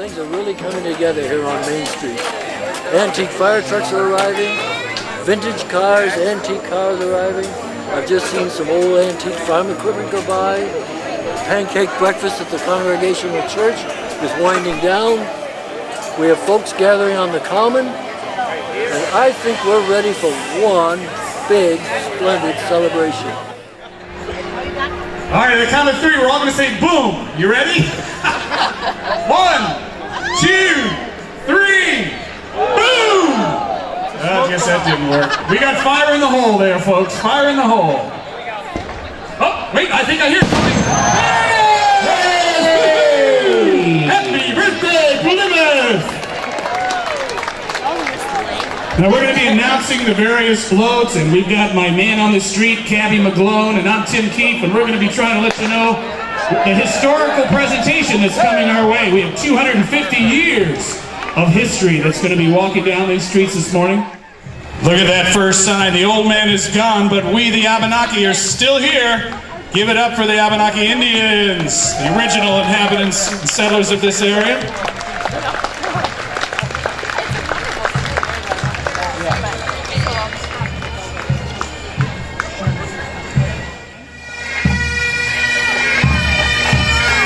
things are really coming together here on Main Street. Antique fire trucks are arriving, vintage cars, antique cars arriving. I've just seen some old antique farm equipment go by. Pancake breakfast at the Congregational Church is winding down. We have folks gathering on the Common, and I think we're ready for one big, splendid celebration. All right, at the count of three, we're all going to say boom. You ready? 1, 2, 3, boom! I guess that didn't work. We got fire in the hole there, folks. Fire in the hole. Oh, wait, I think I hear something. Hey! Happy birthday, Plymouth! Now we're going to be announcing the various floats, and we've got my man on the street, Cabby McGlone, and I'm Tim Keefe, and we're going to be trying to let you know the historical presentation that's coming our way. We have 250 years of history that's going to be walking down these streets this morning. Look at that first sign. The old man is gone, but we, the Abenaki, are still here. Give it up for the Abenaki Indians, the original inhabitants and settlers of this area.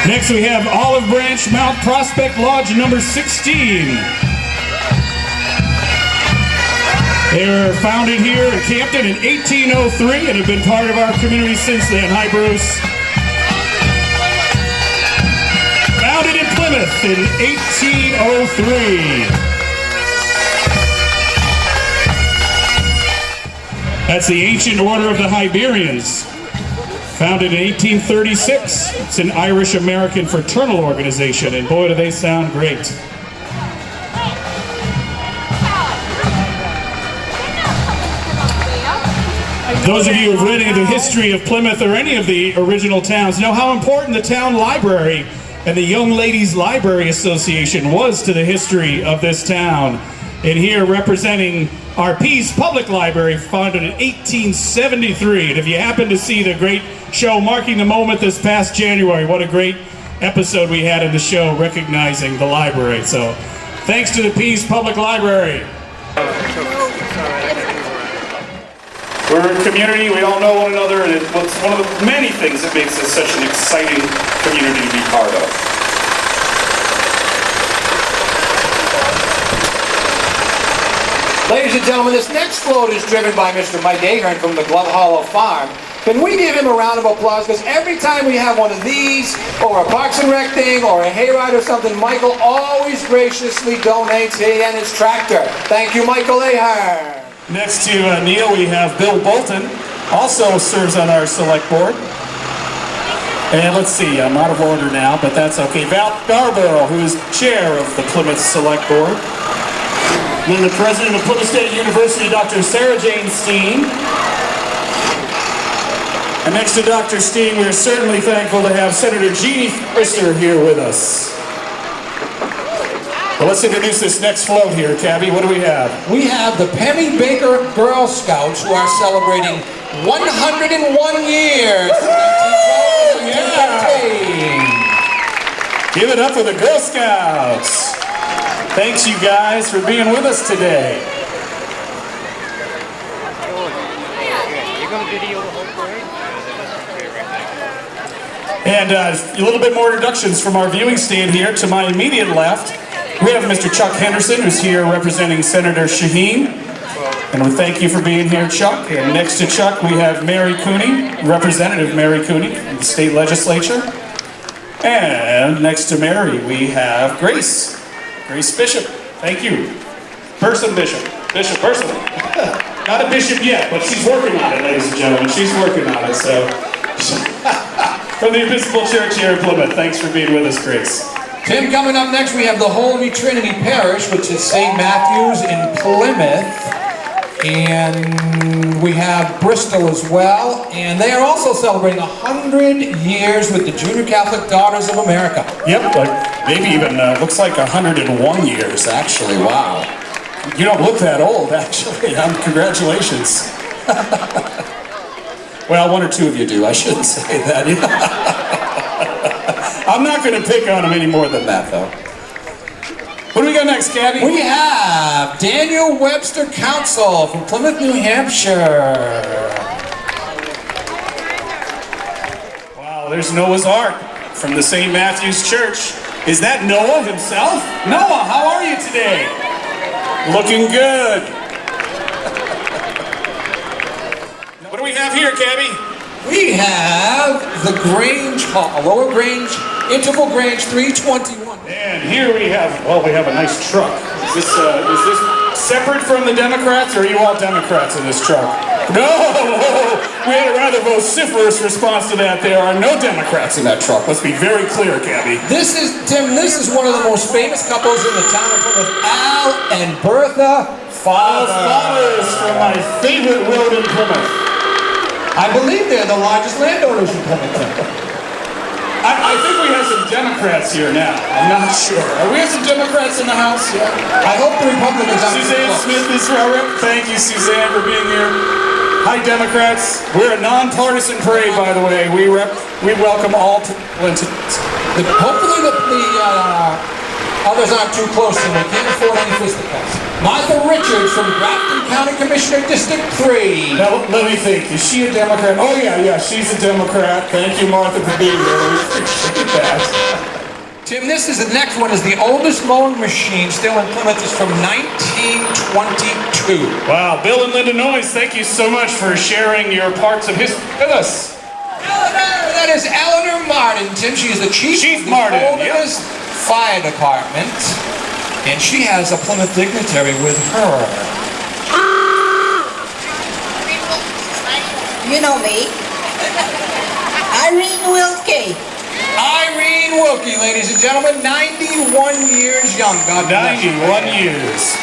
Next we have Olive Branch Mount Prospect Lodge number 16. They were founded here in Campton in 1803 and have been part of our community since then. Hi, Bruce. Founded in Plymouth in 1803. That's the Ancient Order of the Hibernians. Founded in 1836. It's an Irish-American fraternal organization, and boy, do they sound great. Those of you who have read into the history of Plymouth or any of the original towns know how important the town library and the Young Ladies Library Association was to the history of this town. And here representing our Pease Public Library, founded in 1873. And if you happen to see the great show Marking the Moment this past January, what a great episode we had in the show recognizing the library. So thanks to the Pease Public Library. We're a community, we all know one another, and it's one of the many things that makes this such an exciting community to be part of. Ladies and gentlemen, this next float is driven by Mr. Mike Ahern from the Glove Hollow Farm. Can we give him a round of applause? Because every time we have one of these, or a Parks and Rec thing, or a hayride or something, Michael always graciously donates he and his tractor. Thank you, Michael Ahern. Next to Neil, we have Bill Bolton, also serves on our select board. And let's see, I'm out of order now, but that's okay. Val Scarborough, who is chair of the Plymouth Select Board. And then the president of Plymouth State University, Dr. Sarah Jane Steen. And next to Dr. Steen, we're certainly thankful to have Senator Jeannie Forrester here with us. Well, let's introduce this next float here, Cabby. What do we have? We have the Penny Baker Girl Scouts, who are celebrating 101 years. Yeah. Give it up for the Girl Scouts. Thanks, you guys, for being with us today. And a little bit more introductions from our viewing stand here. To my immediate left, we have Mr. Chuck Henderson, who's here representing Senator Shaheen. And we thank you for being here, Chuck. And next to Chuck, we have Mary Cooney, Representative Mary Cooney from the state legislature. And next to Mary, we have Grace Bishop. Thank you. Bishop. Not a bishop yet, but she's working on it, ladies and gentlemen. She's working on it, so. From the Episcopal Church here in Plymouth. Thanks for being with us, Grace. Tim, coming up next, we have the Holy Trinity Parish, which is St. Matthew's in Plymouth. And we have Bristol as well. And they are also celebrating 100 years with the Junior Catholic Daughters of America. Yep, maybe even looks like 101 years, actually. Wow. You don't look that old, actually. Congratulations. Well, one or two of you do. I shouldn't say that. I'm not going to pick on them any more than that, though. What do we got next, Gabby? We have Daniel Webster Council from Plymouth, New Hampshire. Wow, there's Noah's Ark from the St. Matthew's Church. Is that Noah himself? Noah, how are you today? Looking good. What do we have here, Gabby? We have the Grange Hall, Lower Grange, Interval Grange 321. And here we have a nice truck. Is this separate from the Democrats, or are you all Democrats in this truck? No! We had a rather vociferous response to that. There are no Democrats in that truck. Let's be very clear, Gabby. Tim, this is one of the most famous couples in the town of Plymouth, Al and Bertha Fathers from my favorite road in Plymouth. I believe they're the largest landowners in Plymouth. I think we have some Democrats here now. I'm not sure. Are we have some Democrats in the house? Yeah. I hope the Republicans are. Suzanne Smith is our rep. Thank you, Suzanne, for being here. Hi, Democrats. We're a nonpartisan parade, by the way. We welcome all participants. Hopefully the others aren't too close to me. Can't afford any fisticuffs. Martha Richards from Grafton County Commissioner District 3. Now, let me think. Is she a Democrat? Oh, yeah, she's a Democrat. Thank you, Martha, for being here. We appreciate that. Tim, the next one is the oldest mowing machine still in Plymouth. It's from 1922. Wow, Bill and Linda Noyes, thank you so much for sharing your parts of history with us. That is Eleanor Martin, Tim. She is the chief of the Holderness Fire Department. And she has a Plymouth dignitary with her. You know me. Irene Wilkie. Irene Wilkie, ladies and gentlemen, 91 years young. God bless you. 91 years.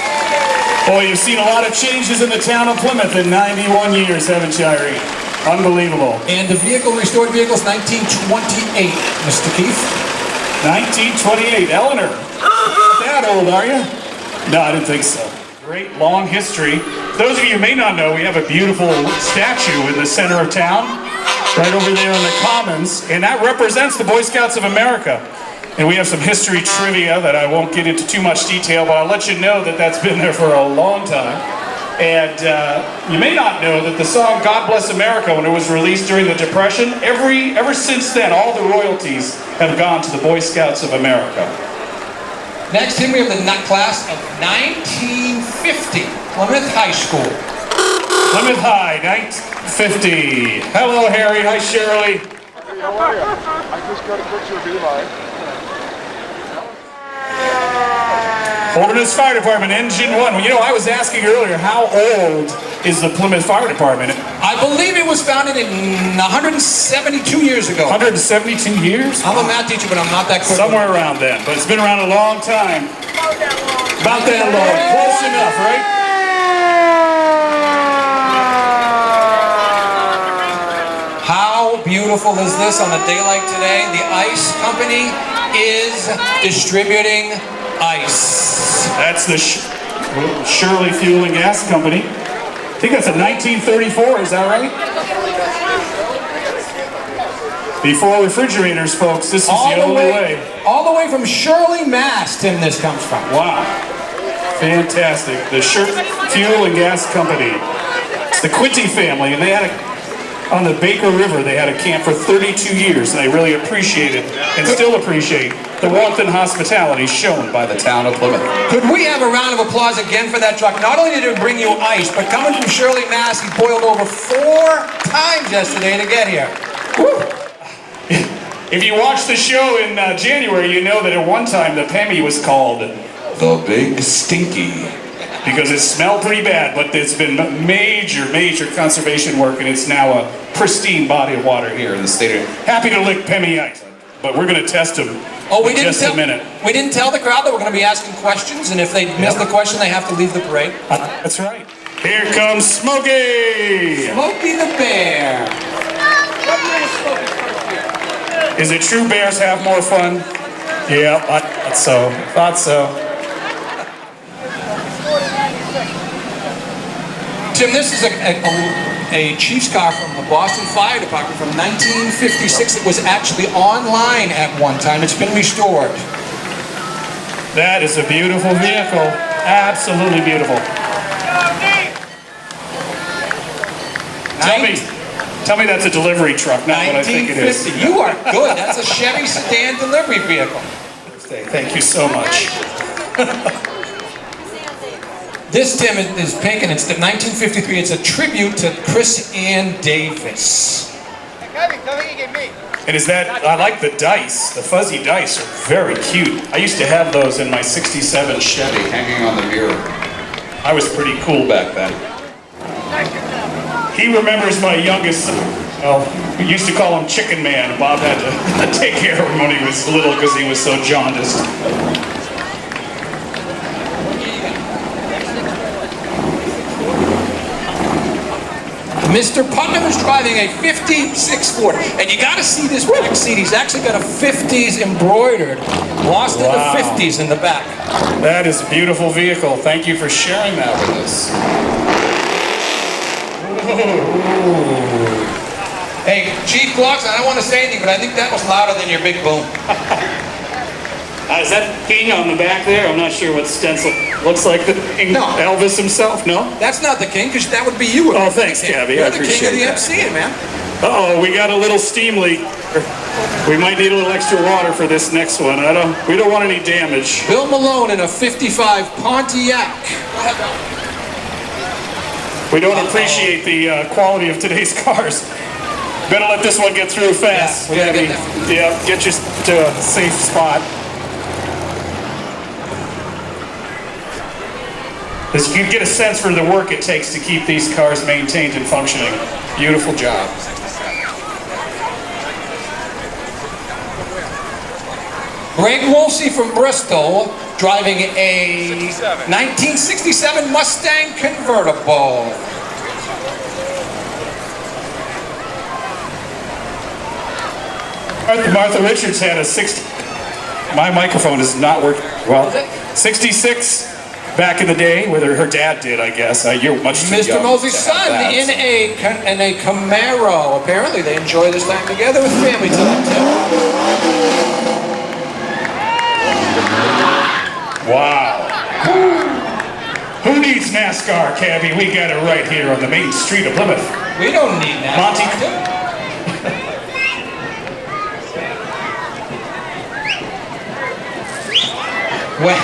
Boy, you've seen a lot of changes in the town of Plymouth in 91 years, haven't you, Irene? Unbelievable. And the restored vehicle is 1928, Mr. Keith. 1928. Eleanor. Not that old, are you? No, I didn't think so. Great long history. Those of you who may not know, we have a beautiful statue in the center of town, right over there on the Commons, and that represents the Boy Scouts of America. And we have some history trivia that I won't get into too much detail, but I'll let you know that that's been there for a long time. And you may not know that the song God Bless America, when it was released during the Depression, ever since then, all the royalties have gone to the Boy Scouts of America. Next, here we have the class of 1950, Plymouth High School. Plymouth High, 1950. Hello, Harry. Hi, Shirley. Hey, how are you? I just got a picture of Eli. Holderness Fire Department, Engine 1. Well, you know, I was asking earlier, how old is the Plymouth Fire Department? I believe it was founded in 172 years ago. 172 years? I'm a math teacher, but I'm not that quick. Somewhere around then, but it's been around a long time. About that long. Close enough, right? How beautiful is this on a day like today? The ice company is distributing ice. That's the Shirley Fuel and Gas Company. I think that's a 1934, is that right? Before refrigerators, folks, this is the only way. All the way from Shirley, Mass, Tim, this comes from. Wow. Fantastic. The Shirley Fuel and Gas Company. It's the Quinty family, and they had on the Baker River, they had a camp for 32 years, and they really appreciated, and still appreciate, the warmth and hospitality shown by the town of Plymouth. Could we have a round of applause again for that truck? Not only did it bring you ice, but coming from Shirley, Mass, he boiled over 4 times yesterday to get here. Woo. If you watched the show in January, you know that at one time the Pemmy was called the Big Stinky, because it smelled pretty bad, but it's been major conservation work, and it's now a pristine body of water here in the state of... Happy to lick Pemmy ice, but we're going to test them in just a minute. We didn't tell the crowd that we're going to be asking questions, and if they miss the question, they have to leave the parade. That's right. Here comes Smokey! Smokey the Bear. Is it true bears have more fun? Yeah, I thought so. Tim, this is a Chiefs car from the Boston Fire Department from 1956. It was actually online at one time. It's been restored. That is a beautiful vehicle. Absolutely beautiful. Tell me that's a delivery truck, not what I think it is. 1950. You are good. That's a Chevy sedan delivery vehicle. Thank you so much. This, Tim, is pink, and it's the 1953. It's a tribute to Chris Ann Davis. And is that, I like the dice. The fuzzy dice are very cute. I used to have those in my 67 Chevy hanging on the mirror. I was pretty cool back then. He remembers my youngest, well, we used to call him Chicken Man. Bob had to take care of him when he was little because he was so jaundiced. Mr. Putnam is driving a 56 Ford, and you got to see this back seat. He's actually got a 50s embroidered, lost in the 50s in the back. That is a beautiful vehicle. Thank you for sharing that with us. Hey, Chief Glocks, I don't want to say anything, but I think that was louder than your big boom. Is that King on the back there? I'm not sure what stencil looks like. The King, No. Elvis himself, no? That's not the King, because that would be you. Oh, thanks, Cabby. You're I the King of the MC, man. Uh-oh, we got a little steam leak. We might need a little extra water for this next one. We don't want any damage. Bill Malone in a 55 Pontiac. We don't appreciate the quality of today's cars. Better let this one get through fast. Yeah, we gotta get Cabby. Yeah, get you to a safe spot. As you can get a sense for the work it takes to keep these cars maintained and functioning. Beautiful job. Greg Wolsey from Bristol driving a 1967 Mustang convertible. Martha Richards had a 60. My microphone does not work well. 66 back in the day, whether her dad did, I guess. You're much too Mr. young Mosley's to have son that. in a Camaro. Apparently, they enjoy this time together with family time too. Wow. Who needs NASCAR, Cabby? We got it right here on the main street of Plymouth. We don't need that. Monty. Well,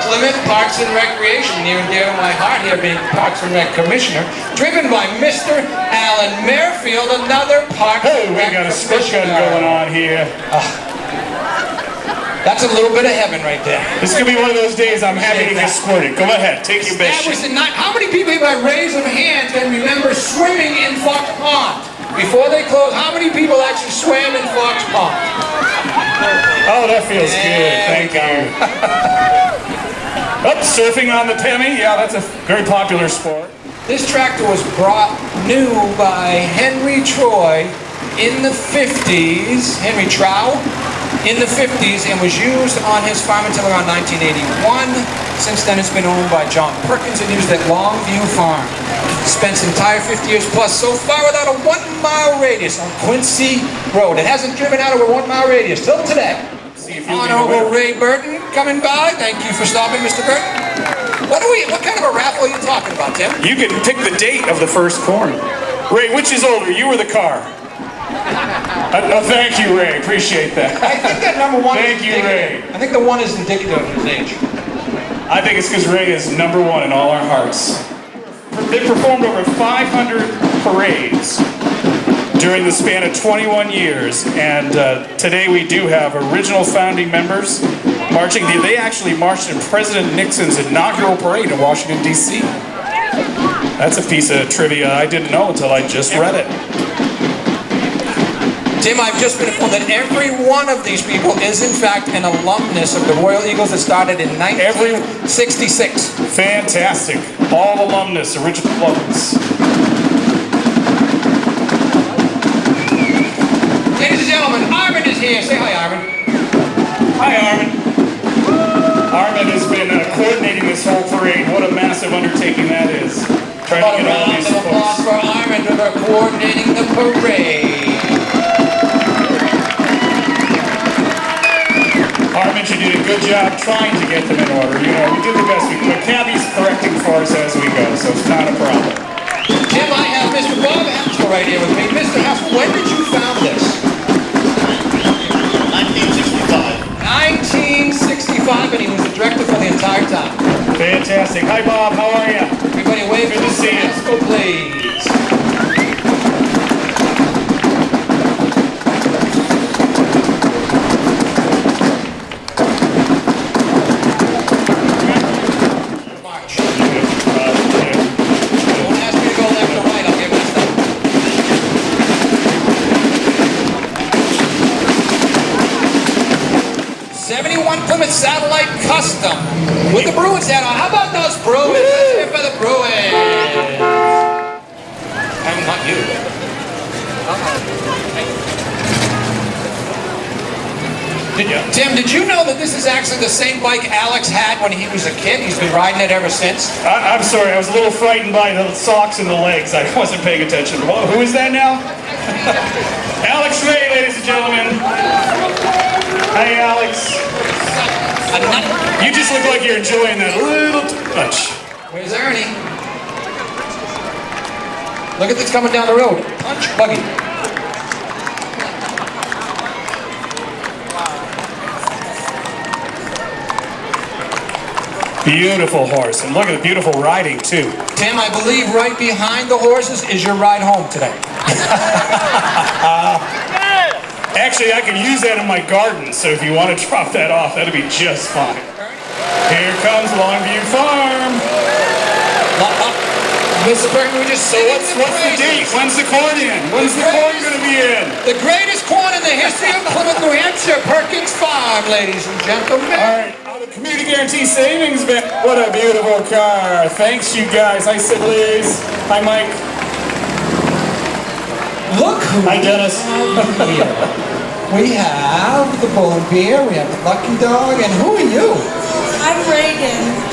Plymouth Parks and Recreation, near and dear to my heart here, being Parks and Rec Commissioner, driven by Mr. Alan Merfield, another Parks Hey, and we Rec got a squirt gun Commissioner. going on here. That's a little bit of heaven right there. This is going to be one of those days I'm happy to get squirted. Go ahead, take your best That was shot. the night. How many people, by raise of hands, can remember swimming in Fox Pond? Before they closed, how many people actually swam in Fox Pond? Oh, that feels good. Thank you. Oh, surfing on the Thames. Yeah, that's a very popular sport. This tractor was brought new by Henry Troy in the 50s, Henry Trow, in the 50s, and was used on his farm until around 1981. Since then, it's been owned by John Perkins and used at Longview Farm. Spent his entire 50 years plus so far without a 1 mile radius on Quincy Road. It hasn't driven out of a 1 mile radius till today. Honorable Ray Burton coming by. Thank you for stopping, Mr. Burton. What kind of a raffle are you talking about, Tim? You can pick the date of the first corn. Ray, which is older, you or the car? Oh, thank you, Ray. Appreciate that. I think that number one Thank is you, indicative. Ray. I think the one is indicative of his age. I think it's because Ray is number one in all our hearts. They performed over 500 parades during the span of 21 years, and today we do have original founding members marching. They actually marched in President Nixon's inaugural parade in Washington, D.C. That's a piece of trivia I didn't know until I just read it. Tim, I've just been informed that every one of these people is, in fact, an alumnus of the Royal Eagles that started in 1966. Fantastic. All alumnus, original alumnus. Ladies and gentlemen, Armin is here. Say hi, Armin. Hi, Armin. Armin has been coordinating this whole parade. What a massive undertaking that is. Trying to A get all round these of applause folks. for Armin for coordinating the parade. Armin you did a good job trying to get them in order. You know, we did the best we could. Cabby's correcting for us as we go, so it's not a problem. Tim, I have Mr. Bob Haskell right here with me. Mr. Haskell, when did you found this? 1965. 1965, and he was the director for the entire time. Fantastic. Hi, Bob. How are you? Everybody wave Good to see you. Haskell, please. March. Don't ask me to go left or right, I'll get messed up. '71 Plymouth Satellite Custom with the Bruins hat on. How about those Bruins? Let's hear for the Bruins. I'm not you. Tim, did you know that this is actually the same bike Alex had when he was a kid? He's been riding it ever since. I'm sorry, I was a little frightened by the socks and the legs. I wasn't paying attention. Well, who is that now? Alex Ray, ladies and gentlemen. Hi, Alex. You just look like you're enjoying that a little too much. Where's Ernie? Look at this coming down the road. Punch buggy. Beautiful horse, and look at the beautiful riding, too. Tim, I believe right behind the horses is your ride home today. Actually, I could use that in my garden, so if you want to drop that off, that'd be just fine. Here comes Longview Farm. Mr. Bergman, we just So what's the date? When's the corn in? When's the corn going to be in? The greatest corn in the history of Plymouth, New Hampshire, Perkins Farm, ladies and gentlemen. All right, the Community Guarantee Savings Bank. What a beautiful car. Thanks, you guys. Hi, Sibley's. Hi, Mike. Look who Hi, Dennis. here. We have the Bull and Beer, we have the Lucky Dog, and who are you? I'm Reagan.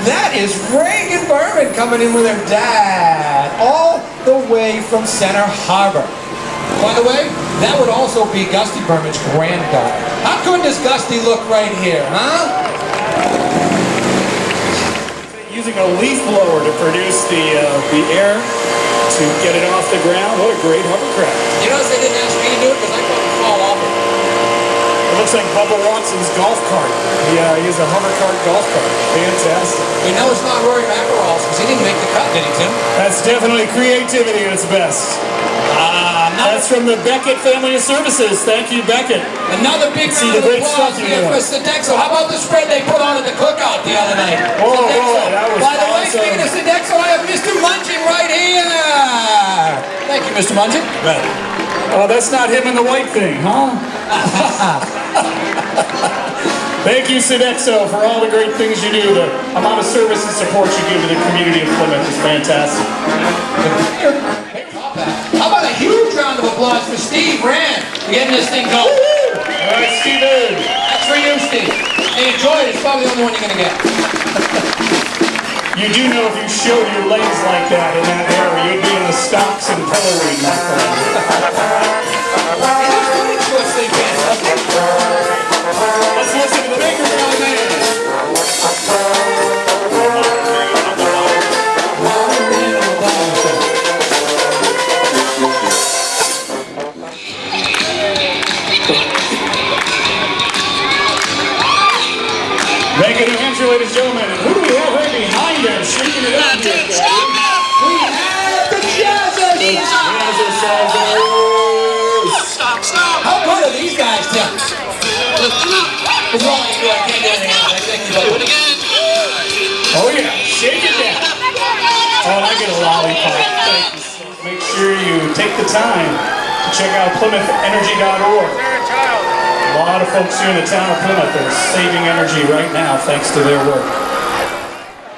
That is Reagan Berman coming in with her dad, all the way from Center Harbor. By the way, that would also be Gusty Berman's granddaughter. How good does Gusty look right here, huh? Using a leaf blower to produce the air to get it off the ground. What a great hovercraft. You notice they didn't ask me to do it because I thought it'd fall off it. It looks like Bubba Watson's golf cart. Yeah, he has a hovercart golf cart. Fantastic. We know it's not Rory McIlroy's because he didn't make the cut, did he, Tim? That's definitely creativity at its best. That's from the Beckett Family of Services. Thank you, Beckett. Another big See round the of great applause stuff you here do. for Sodexo. How about the spread they put on at the cookout the other night? Whoa, Sodexo. that was By the way, awesome. speaking of Sodexo, I have Mr. Munchin right here. Thank you, Mr. Munchin. Oh, that's not him in the white thing, huh? Thank you, Sodexo, for all the great things you do. The amount of service and support you give to the community of Plymouth is fantastic. How about a huge round of applause for Steve Rand for getting this thing going? All right, Steven. That's for you, Steve. Hey, enjoy it. It's probably the only one you're going to get. You do know if you showed your legs like that in that area, you'd be in the stocks and pillory, my friend. It looks good in short sleeve pants, doesn't it? Let's listen to the Baker Valley Band. Baker, New Hampshire, ladies and gentlemen. And who do we have right behind us? Shaking it up here, Captain. We have the Jazzers! How good are these guys, Tim? It's all like, I can't do anything else. I think Oh yeah, shake it down. Oh, and I get a lollipop. Thank you. Make sure you take the time to check out PlymouthEnergy.org. A lot of folks here in the town of Plymouth are saving energy right now thanks to their work.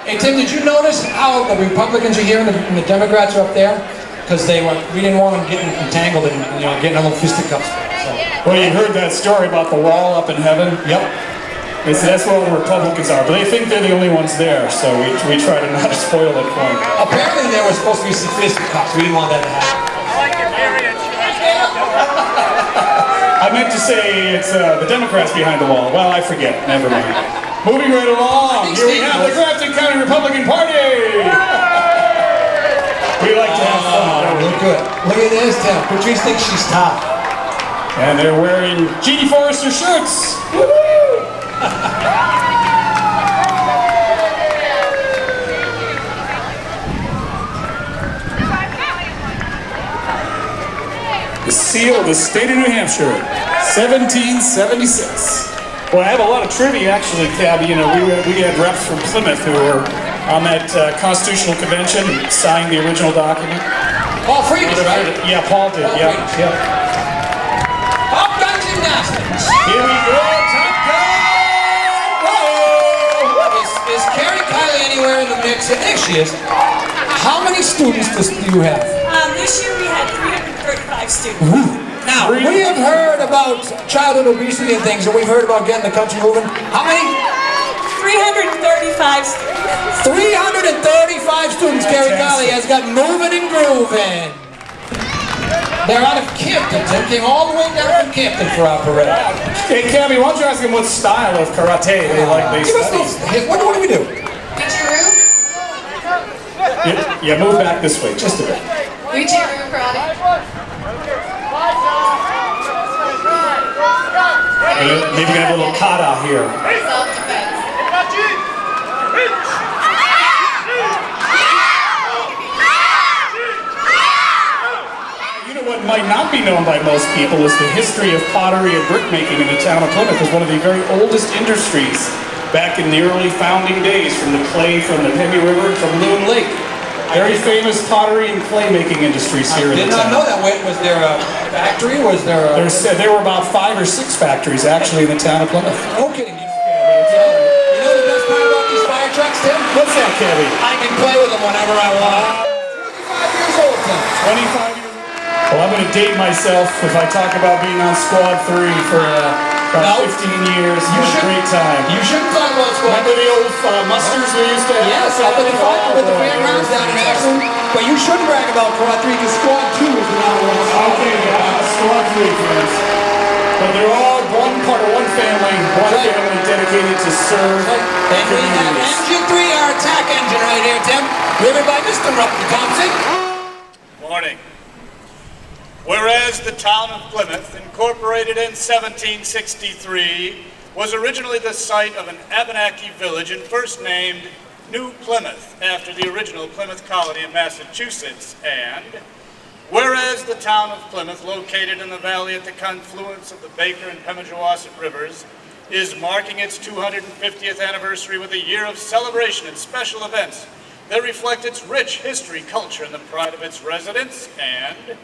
Hey Tim, did you notice how the Republicans are here and the Democrats are up there? Because we didn't want them getting entangled and getting a little fisticuffs. So. Well, you heard that story about the wall up in heaven? Yep. That's where all the Republicans are, but they think they're the only ones there, so we try to not spoil it for them. Apparently there was supposed to be some fisticuffs. We didn't want that to happen. I'm meant to say it's the Democrats behind the wall. Well, I forget. Never mind. Moving right along, here we have the Grafton County Republican Party. We like to have fun. Look good. Look at this, Tim. Patrice thinks she's top. And they're wearing G.D. Forrester shirts. Woo-hoo! The seal of the state of New Hampshire, 1776. Well, I have a lot of trivia, actually, Cabby. You know, we had reps from Plymouth who were on that Constitutional Convention and signed the original document. Paul Friedman, right? Yeah, Paul did. Yeah. Top Gun Gymnastics. Here we go, Top Gun! Whoa! Is Carrie Kylie anywhere in the mix? There she is. How many students do you have? This year we had 335 students. Now, we have heard about childhood obesity and things, and we've heard about getting the country moving. How many? 335 students. 335 students Carrie Kylie has got moving and grooving. They're out of Campton. They came all the way down from Campton for our parade. Hey, Cabby, why don't you ask them what style of karate they like? What do we do? Uchiru? Yeah, move back this way, just a bit. Uchiru karate. Maybe we have a little kata here. Self-defense. You know what might not be known by most people is the history of pottery and brickmaking in the town of Plymouth. Is one of the very oldest industries back in the early founding days, from the clay from the Pemmy River and from Loon Lake. Very famous pottery and clay making industries here in the town. I did not know that. Wait, was there a factory? Was there a... There were about 5 or 6 factories actually in the town of Plymouth. No kidding. You know the best part about these fire trucks, Tim? What's that, Cabby? I can play with them whenever I want. 25 years old, Tim. 25 years. Well, I'm going to date myself if I talk about being on Squad 3 for about 15 years. You had a great time. You shouldn't talk about Squad 3. Remember the old musters we used to have? Yes, up at the fairgrounds down in Ashland. But you shouldn't brag about Squad 3 because Squad 2 is the number one. Okay, Squad 3, friends. But they're all one family dedicated to serve. And we have Engine 3, our attack engine right here, Tim. Driven by Mr. Rupert Thompson. Morning. Whereas the town of Plymouth, incorporated in 1763, was originally the site of an Abenaki village and first named New Plymouth after the original Plymouth colony in Massachusetts, and whereas the town of Plymouth, located in the valley at the confluence of the Baker and Pemigewasset rivers, is marking its 250th anniversary with a year of celebration and special events that reflect its rich history, culture, and the pride of its residents, and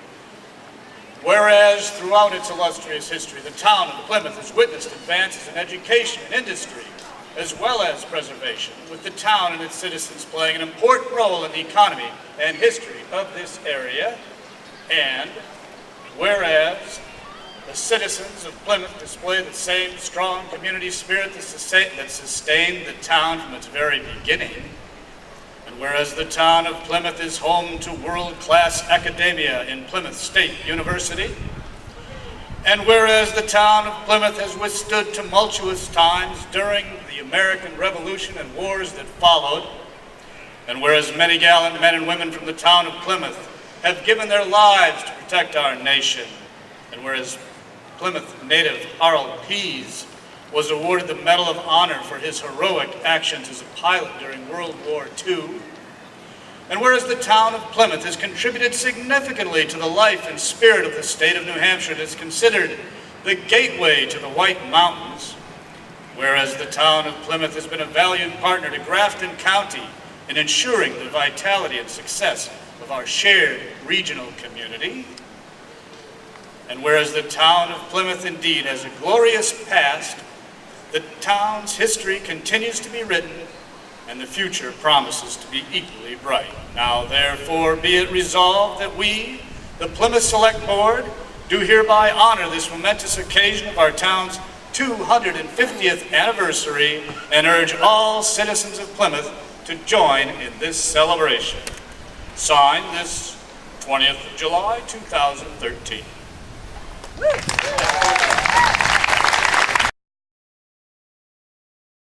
whereas throughout its illustrious history, the town of Plymouth has witnessed advances in education and industry, as well as preservation, with the town and its citizens playing an important role in the economy and history of this area, and whereas the citizens of Plymouth display the same strong community spirit that sustained the town from its very beginning, and whereas the town of Plymouth is home to world-class academia in Plymouth State University, and whereas the town of Plymouth has withstood tumultuous times during the American Revolution and wars that followed, and whereas many gallant men and women from the town of Plymouth have given their lives to protect our nation, and whereas Plymouth native Harold Pease was awarded the Medal of Honor for his heroic actions as a pilot during World War II, and whereas the town of Plymouth has contributed significantly to the life and spirit of the state of New Hampshire and is considered the gateway to the White Mountains, whereas the town of Plymouth has been a valued partner to Grafton County in ensuring the vitality and success of our shared regional community, and whereas the town of Plymouth indeed has a glorious past, the town's history continues to be written and the future promises to be equally bright. Now therefore be it resolved that we, the Plymouth Select Board, do hereby honor this momentous occasion of our town's 250th anniversary and urge all citizens of Plymouth to join in this celebration. Signed this 20th of July, 2013.